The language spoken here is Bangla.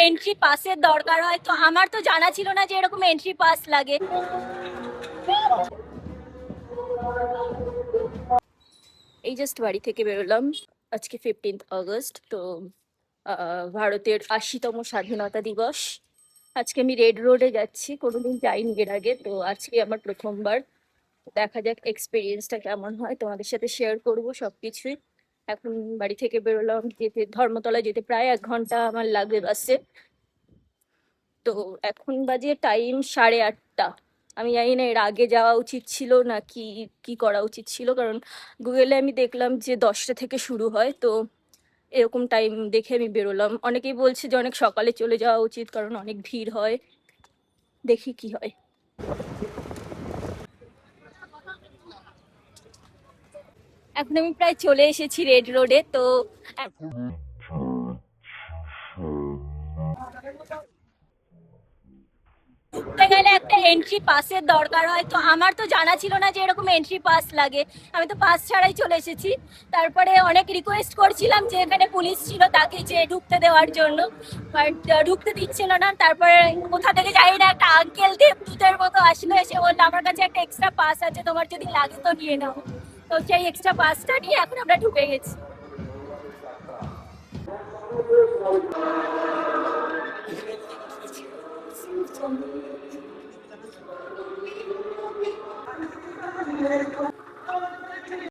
এন্ট্রি পাসের দরকার হয়, তো আমার তো জানা ছিল না যে এরকম এন্ট্রি পাস লাগে। এই জাস্ট বাড়ি থেকে বেরোলাম। আজকে 15th আগস্ট, তো ভারতের 80তম স্বাধীনতা দিবস। আজকে আমি রেড রোডে যাচ্ছি, কোনোদিন যাইনি এর আগে, তো আজকে আমার প্রথমবার। দেখা যাক এক্সপিরিয়েন্সটা কেমন হয়, তোমাদের সাথে শেয়ার করবো সবকিছুই। এখন বাড়ি থেকে বেরোলাম, যেতে ধর্মতলা যেতে প্রায় 1 ঘন্টা আমার লাগবে বাসে। তো এখন বাজে টাইম 8:30। আমি জানি না এর আগে যাওয়া উচিত ছিল না কি কি করা উচিত ছিল, কারণ গুগলে আমি দেখলাম যে 10টা থেকে শুরু হয়, তো এরকম টাইম দেখে আমি বেরোলাম। অনেকেই বলছে যে অনেক সকালে চলে যাওয়া উচিত, কারণ অনেক ভিড় হয়। দেখি কি হয়। এখন আমি প্রায় চলে এসেছি রেড রোডে। তো ঘুরতে গেলে একটা এন্ট্রি পাসের দরকার হয়, তো আমার তো জানা ছিল না যে এরকম এন্ট্রি পাস লাগে। আমি তো পাস ছাড়াই চলে এসেছি। তারপরে অনেক রিকোয়েস্ট করছিলাম যে এখানে পুলিশ ছিল তাকে যে ঢুকতে দেওয়ার জন্য, বাট ঢুকতে দিচ্ছিল না। তারপরে কোথা থেকে জানি না একটা আঙ্কেল দেবদূতের মতো আসলো, এসে বললো আমার কাছে একটা এক্সট্রা পাস আছে, তোমার যদি লাগে তো নিয়ে নাও। তো সেই এক্সট্রা পাসটা নিয়ে এখন আমরা ঢুকে গেছি।